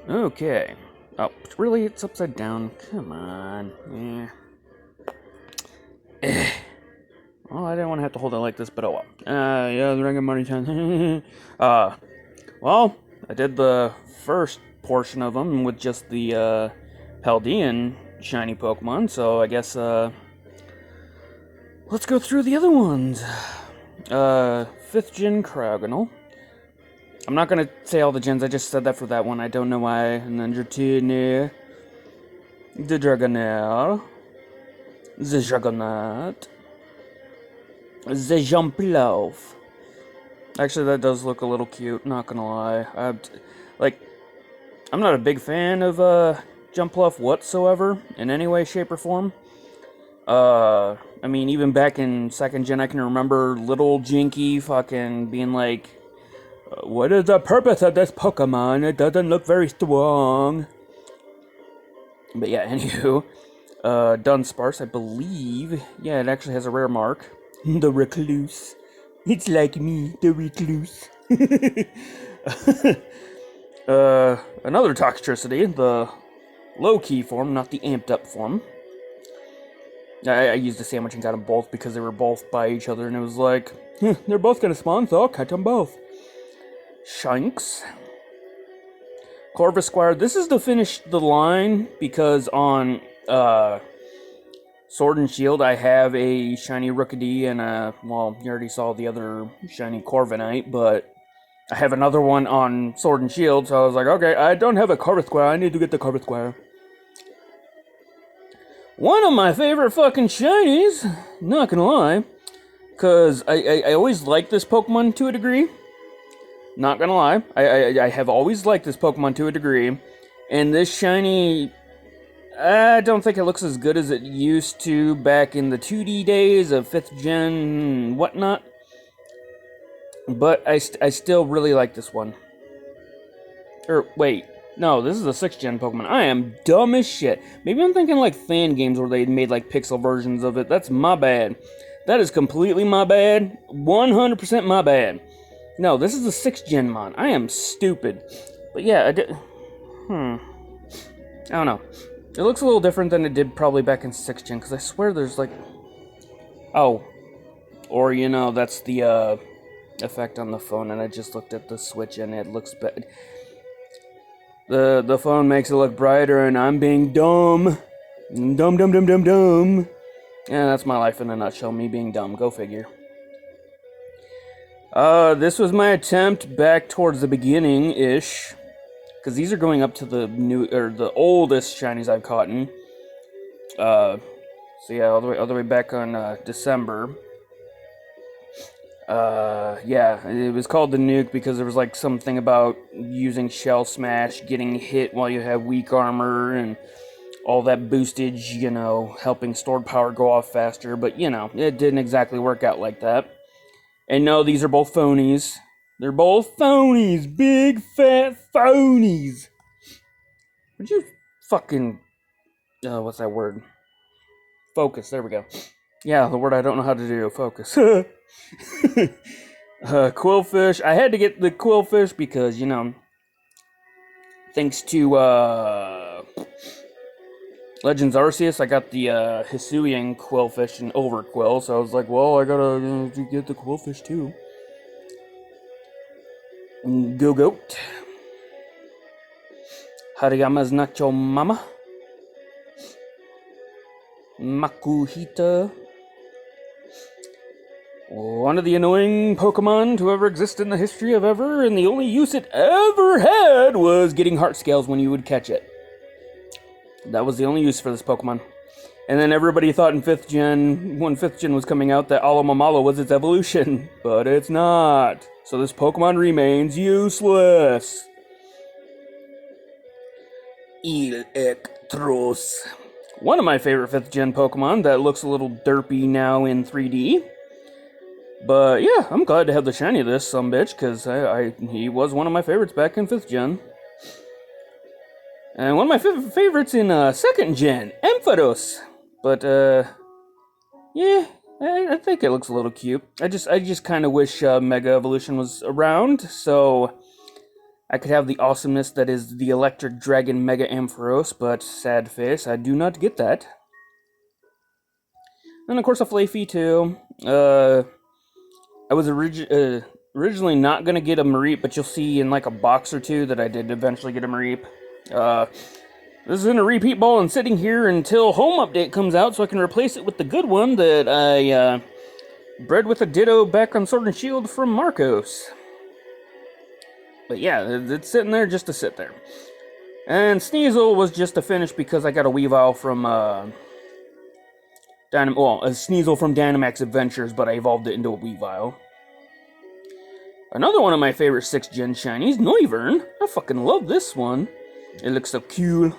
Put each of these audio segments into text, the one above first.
Okay. Oh, really? It's upside down. Come on. Well, I didn't want to have to hold it like this, but oh well. Yeah, the Ring of Money time. Well, I did the first portion of them with just the Paldean shiny Pokemon, so I guess let's go through the other ones. 5th Gen Cryogonal. I'm not gonna say all the gens, I just said that for that one, I don't know why. And then Dratini, the Dragonair, the Juggernaut, the Jumpluff. Actually, that does look a little cute, not gonna lie. I'm not a big fan of Jumpluff whatsoever, in any way, shape, or form. I mean, even back in 2nd Gen, I can remember little Jinky fucking being like, what is the purpose of this Pokemon? It doesn't look very strong. But yeah, anywho, Dunsparce, I believe, yeah, it actually has a rare mark. The Recluse. It's like me, the Recluse. Another Toxtricity, the low-key form, not the amped-up form. I used a sandwich and got them both because they were both by each other, and it was like, they're both gonna spawn, so I'll catch them both. Shanks. Corvisquire, this is to finish the line, because on, Sword and Shield, I have a shiny Rookidee and well, you already saw the other shiny Corviknight, but I have another one on Sword and Shield, so I was like, okay, I don't have a Corvisquire, I need to get the Corvisquire. One of my favorite fucking shinies, not gonna lie, because I always liked this Pokemon to a degree. Not gonna lie, I have always liked this Pokemon to a degree, and this shiny, I don't think it looks as good as it used to back in the 2D days of 5th Gen and whatnot, but I still really like this one. Wait. No, this is a 6th Gen Pokemon. I am dumb as shit. Maybe I'm thinking like fan games where they made like pixel versions of it. That's my bad. That is completely my bad. 100% my bad. No, this is a 6th Gen mon. I am stupid. But yeah, I don't know. It looks a little different than it did probably back in 6th Gen, because I swear there's like... Oh. Or, you know, that's the effect on the phone, and I just looked at the Switch and it looks bad. The phone makes it look brighter, and I'm being dumb. Dumb. Yeah, that's my life in a nutshell, me being dumb. Go figure. This was my attempt back towards the beginning-ish. Because these are going up to the oldest shinies I've caught in. So yeah, all the way back on, December. Yeah, it was called the Nuke because there was like something about using Shell Smash, getting hit while you have weak armor, and all that boostage, you know, helping stored power go off faster, but you know, it didn't exactly work out like that. And no, these are both phonies. They're both phonies, big fat phonies. Would you fucking, what's that word? Focus, there we go. Yeah, the word I don't know how to do, focus. Quillfish. I had to get the Quillfish because, you know, thanks to Legends Arceus, I got the Hisuian Quillfish and Overquill, so I was like, well, I gotta get the Quillfish too. Goat. Hariyama's Nacho Mama. Makuhita. One of the annoying Pokemon to ever exist in the history of ever, and the only use it ever had was getting heart scales when you would catch it. That was the only use for this Pokemon. And then everybody thought in 5th Gen, when 5th Gen was coming out, that Alomamalo was its evolution. But it's not. So this Pokemon remains useless. Electros. One of my favorite 5th Gen Pokemon that looks a little derpy now in 3D. But yeah, I'm glad to have the shiny of this sumbitch, because he was one of my favorites back in 5th Gen. And one of my favorites in 2nd Gen, Ampharos. But, yeah, I think it looks a little cute. I just kind of wish Mega Evolution was around, so I could have the awesomeness that is the Electric Dragon Mega Ampharos, but sad face, I do not get that. And of course a Flaffy too. I was originally not going to get a Mareep, but you'll see in like a box or two that I did eventually get a Mareep. This is in a repeat ball and sitting here until Home Update comes out so I can replace it with the good one that I bred with a Ditto back on Sword and Shield from Marcos. But yeah, it's sitting there just to sit there. And Sneasel was just a finish because I got a Weavile from a Sneasel from Dynamax Adventures, but I evolved it into a Weavile. Another one of my favorite 6th Gen shinies, Noivern. I fucking love this one. It looks so cool.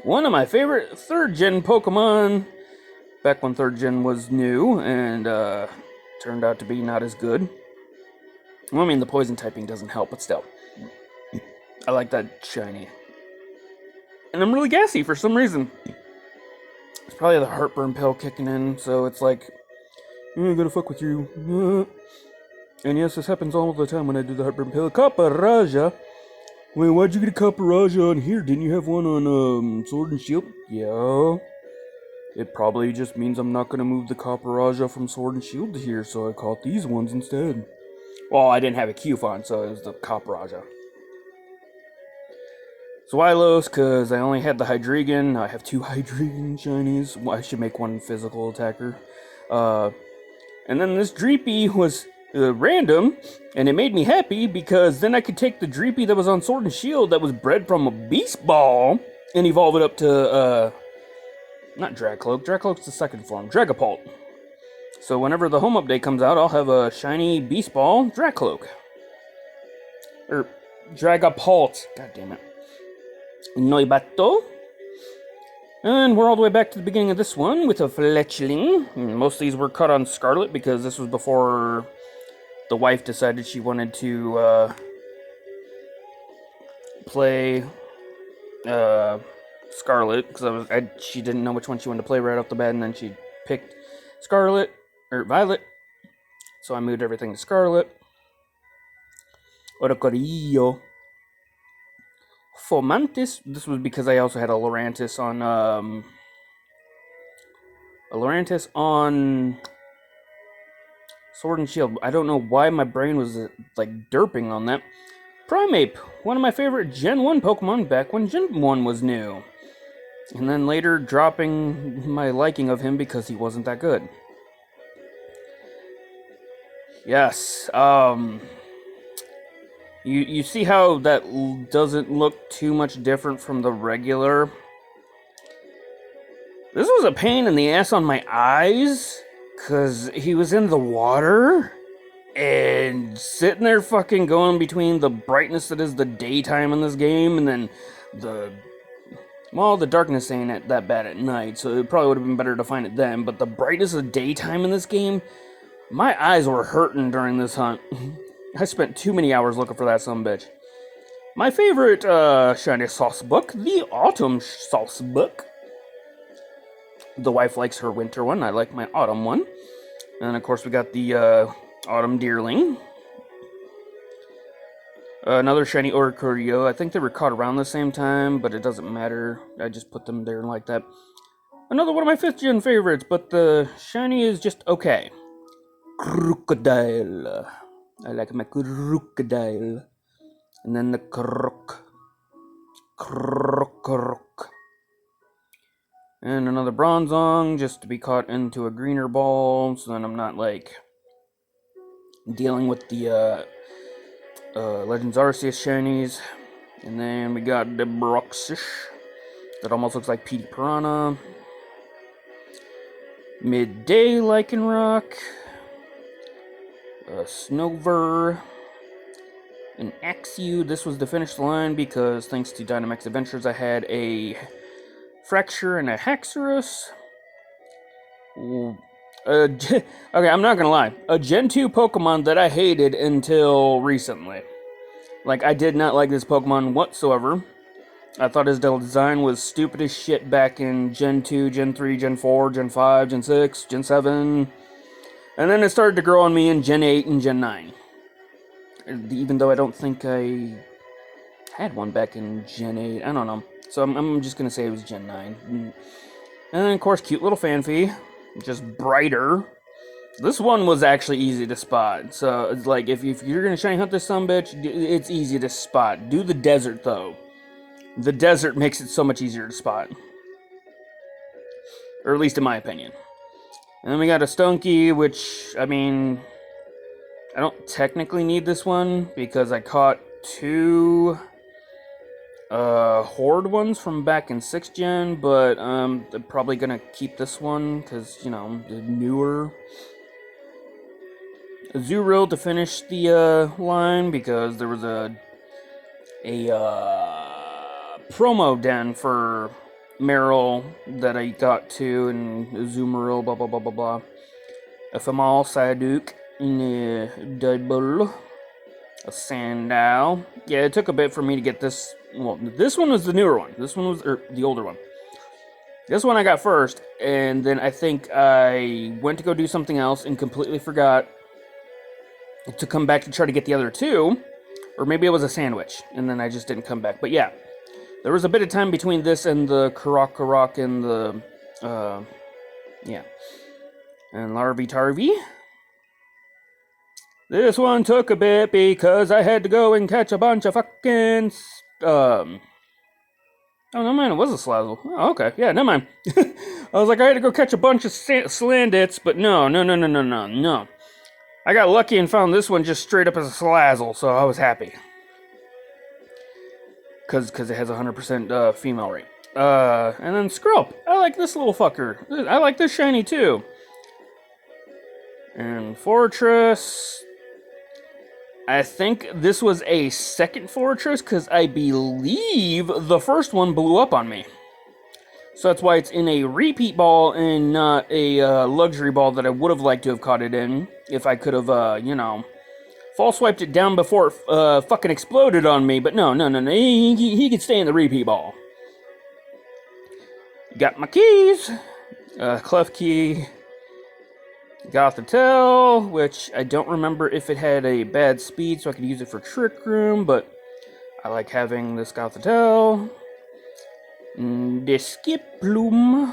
One of my favorite 3rd Gen Pokemon, back when 3rd Gen was new, and turned out to be not as good. Well, I mean, the poison typing doesn't help, but still. I like that shiny. And I'm really gassy for some reason. It's probably the heartburn pill kicking in, so it's like, I'm gonna fuck with you. And yes, this happens all the time when I do the heartburn pill. Caparaja. Wait, why'd you get a Caparaja on here? Didn't you have one on Sword and Shield? Yeah. It probably just means I'm not gonna move the Caparaja from Sword and Shield to here, so I caught these ones instead. Well, I didn't have a Q-Font, so it was the Caparaja. Zweilos, because I only had the Hydreigon. I have 2 Hydreigon shinies. Well, I should make one physical attacker. And then this Dreepy was random, and it made me happy because then I could take the Dreepy that was on Sword and Shield that was bred from a Beast Ball and evolve it up to, not Dragcloak. Dragcloak's the 2nd form. Dragapult. So whenever the Home Update comes out, I'll have a shiny Beast Ball Dragcloak. Or Dragapult. God damn it. Noibato. And we're all the way back to the beginning of this one with a Fletchling. Most of these were cut on Scarlet because this was before the wife decided she wanted to play Scarlet, because she didn't know which one she wanted to play right off the bat, and then she picked Scarlet, or Violet, so I moved everything to Scarlet. Oracorillo. Fomantis, this was because I also had a Lurantis on Sword and Shield. I don't know why my brain was like derping on that. Primeape, one of my favorite Gen 1 Pokemon back when Gen 1 was new. And then later dropping my liking of him because he wasn't that good. Yes, you see how that doesn't look too much different from the regular? This was a pain in the ass on my eyes, because he was in the water, and sitting there fucking going between the brightness that is the daytime in this game, and then the darkness ain't that bad at night, so it probably would have been better to find it then, but the brightness of daytime in this game, my eyes were hurting during this hunt. I spent too many hours looking for that sumbitch. My favorite shiny sauce book, the Autumn sauce book. The wife likes her winter one, I like my autumn one. And of course we got the Autumn Deerling. Another shiny Oricorio. I think they were caught around the same time, but it doesn't matter. I just put them there like that. Another one of my 5th gen favorites, but the shiny is just okay. Crocodile. I like my crocodile. And then the croc. And another Bronzong, just to be caught into a greener ball, so then I'm not, like, dealing with the, Legends Arceus shinies. And then we got the Broxish, that almost looks like Petey Piranha. Midday Lycanroc. Snover. An Axew. This was the finish line because thanks to Dynamax Adventures I had a Fracture and a Haxorus. Okay, I'm not gonna lie. A Gen 2 Pokemon that I hated until recently. Like, I did not like this Pokemon whatsoever. I thought his design was stupid as shit back in Gen 2, Gen 3, Gen 4, Gen 5, Gen 6, Gen 7. And then it started to grow on me in Gen 8 and Gen 9. even though I don't think I had one back in Gen 8. I don't know. So I'm just going to say it was Gen 9. And then, of course, cute little Fanfy. Just brighter. This one was actually easy to spot. So, it's like, if you're going to shiny hunt this sumbitch, it's easy to spot. Do the desert, though. The desert makes it so much easier to spot. Or at least in my opinion. And then we got a Stunky, which, I mean, I don't technically need this one because I caught 2 Horde ones from back in 6th gen, but I'm probably gonna keep this one because, you know, the newer. Azurill to finish the line because there was a promo den for Meryl that I got to, and Azumarill, blah blah blah blah blah. Ephemal, Psyduck, Dudbull, a Sandile. Yeah, it took a bit for me to get this. Well, this one was the newer one. This one was the older one. This one I got first, and then I think I went to go do something else and completely forgot to come back to try to get the other 2. Or maybe it was a sandwich, and then I just didn't come back. But yeah, there was a bit of time between this and the Karok and the, yeah. And Larvitarvi. This one took a bit because I had to go and catch a bunch of fucking, oh, no mind, it was a Slazzle. Oh, okay, yeah, never mind. I was like, I had to go catch a bunch of Slandits, but no. I got lucky and found this one just straight up as a Slazzle, so I was happy. Because it has a 100% female rate. And then Skrelp. I like this little fucker. I like this shiny too. And Fortress. I think this was a second Fortress because I believe the first one blew up on me. So that's why it's in a repeat ball and not a luxury ball that I would have liked to have caught it in. If I could have, you know, false swiped it down before it fucking exploded on me. But no. He could stay in the repeat ball. Got my keys. Klefki. Gothitelle, which I don't remember if it had a bad speed, so I could use it for Trick Room, but I like having this Gothitelle. Skiploom.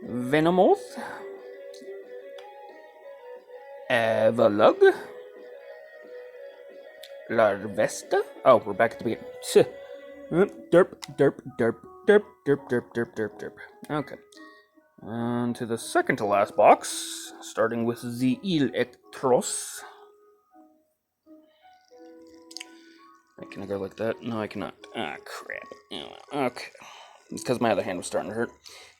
Venomoth. Avalug. Larvesta. Oh, we're back at the beginning. Derp. Okay. On to the second to last box, starting with the Electros. Can I go like that? No, I cannot. Ah, crap. Okay. It's because my other hand was starting to hurt.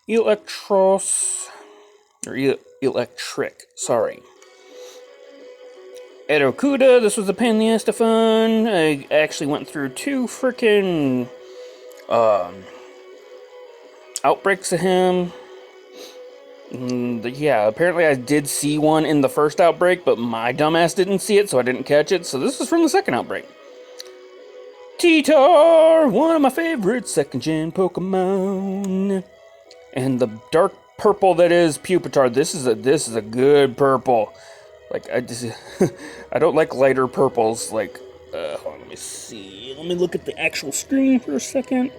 Electros. Or Electric. Sorry. Edokuda. This was a pain in the ass to find. I actually went through 2 freaking outbreaks of him. Yeah, apparently I did see one in the first outbreak, but my dumbass didn't see it, so I didn't catch it. So this is from the second outbreak. Titar, one of my favorite second-gen Pokemon. And the dark purple that is Pupitar. This is a good purple. Like, I don't like lighter purples. Like, hold on, let me see. Let me look at the actual screen for a second.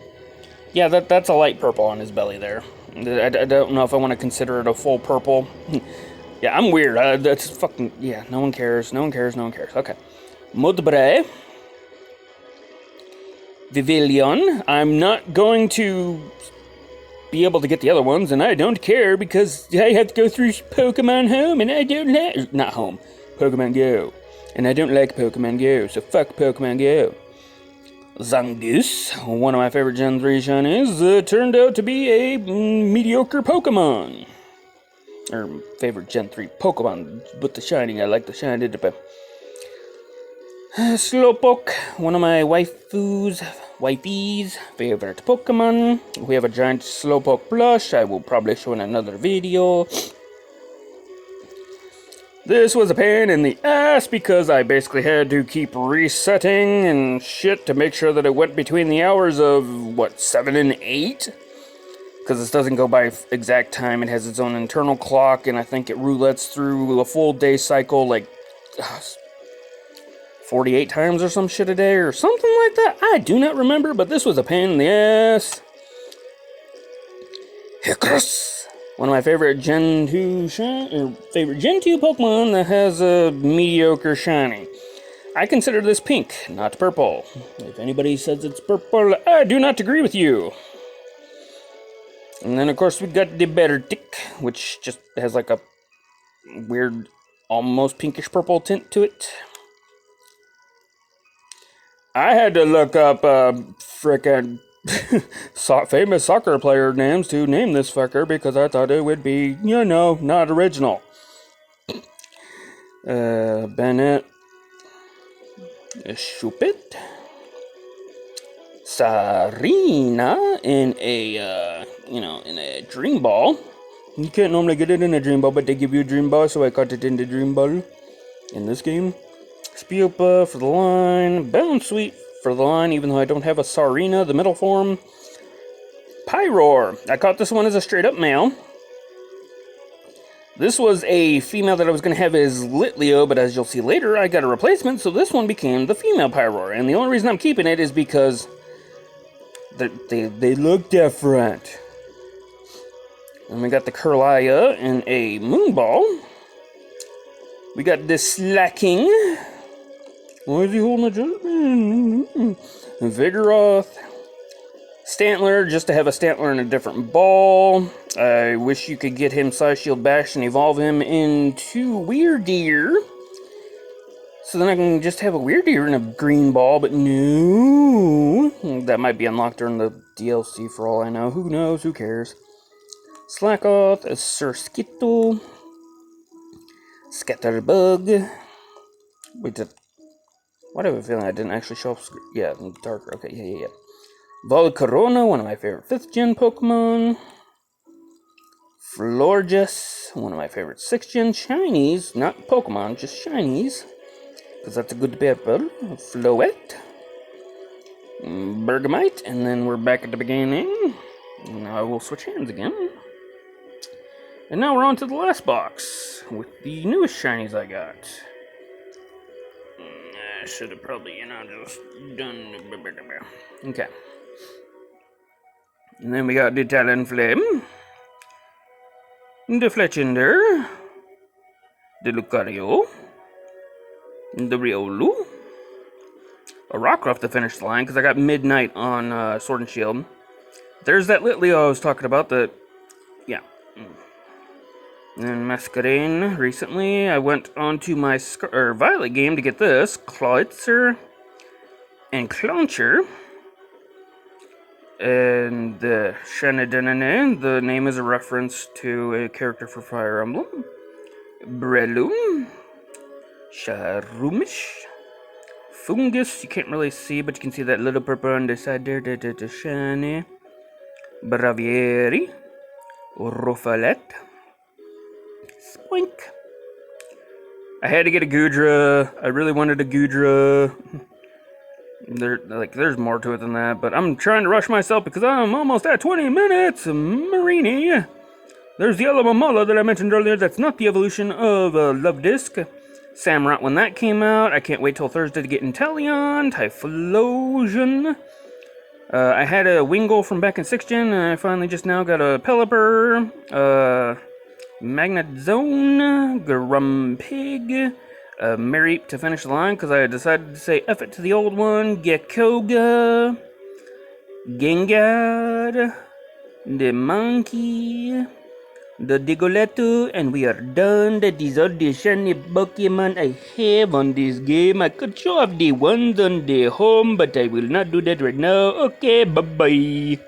Yeah, that's a light purple on his belly there. I don't know if I want to consider it a full purple. Yeah, I'm weird. That's fucking... Yeah, no one cares. Okay. Mudbray. Vivillon. I'm not going to be able to get the other ones, and I don't care because I have to go through Pokemon Home, and I don't like... Not Home. Pokemon Go. And I don't like Pokemon Go, so fuck Pokemon Go. Zangoose, one of my favorite Gen 3 shinies, turned out to be a mediocre Pokemon. Or favorite Gen 3 Pokemon, but the shiny, I like the shiny. Slowpoke, one of my wifey's favorite Pokemon. We have a giant Slowpoke plush, I will probably show in another video. This was a pain in the ass because I basically had to keep resetting and shit to make sure that it went between the hours of, 7 and 8? Because this doesn't go by exact time, it has its own internal clock, and I think it roulettes through a full day cycle, like, 48 times or some shit a day or something like that. I do not remember, but this was a pain in the ass. HatchetKrow's, one of my favorite Gen 2 Pokemon that has a mediocre shiny. I consider this pink, not purple. If anybody says it's purple, I do not agree with you. And then, of course, we got the Tick, which just has like a weird, almost pinkish purple tint to it. I had to look up frickin' famous soccer player names to name this fucker because I thought it would be, not original. Bennett. Shupit. Sarina in a Dream Ball. You can't normally get it in a Dream Ball, but they give you a Dream Ball, so I caught it in the Dream Ball in this game. Spiopa for the line. Bound Sweet for the line, even though I don't have a Sarina, the middle form. Pyroar. I caught this one as a straight-up male. This was a female that I was going to have as Litleo, but as you'll see later, I got a replacement, so this one became the female Pyroar. And the only reason I'm keeping it is because they look different. And we got the Curlia in a Moonball. We got this Slacking. Why is he holding a jump? Vigoroth. Stantler, just to have a Stantler in a different ball. I wish you could get him Psy Shield Bash and evolve him into Weirdeer. So then I can just have a Weirdeer in a green ball, but no. That might be unlocked during the DLC for all I know. Who knows? Who cares? Slackoth, a Surskittle. Scatterbug. Wait, why do I have a feeling I didn't actually show up? Yeah, darker. Okay, yeah. Volcarona, one of my favorite 5th gen Pokemon. Florges, one of my favorite 6th gen shinies. Not Pokemon, just shinies. Because that's a good pepper. Floette. Bergamite. And then we're back at the beginning. Now I will switch hands again. And now we're on to the last box. With the newest shinies I got. I should have probably, just done. Okay. And then we got the Talonflame, the Fletchinder, the Lucario, the Riolu, a Rockruff to finish the line because I got Midnight on Sword and Shield. There's that Litleo I was talking about. Yeah. And then Masquerain. Recently, I went on to my Violet game to get this Clawitzer and Clauncher. And the Shanadunane, the name is a reference to a character for Fire Emblem. Breloom. Sharumish. Fungus, you can't really see, but you can see that little purple on the side there, the shiny. Bravieri. Rofalet. Spoink. I had to get a Goodra. I really wanted a Goodra. There's more to it than that, but I'm trying to rush myself because I'm almost at 20 minutes. Marini. There's the Yellow Mamala that I mentioned earlier. That's not the evolution of Love Disc. Samurott when that came out. I can't wait till Thursday to get Inteleon. Typhlosion. I had a Wingull from back in 6th gen, and I finally just now got a Pelipper. Magnet Zone. Grumpig. Mareep to finish the line because I decided to say F it to the old one. Gekkoga. Gengar. The Monkey. The Digoletto. And we are done. That is all the shiny Pokemon I have on this game. I could show off the ones on the home, but I will not do that right now. Okay, bye-bye.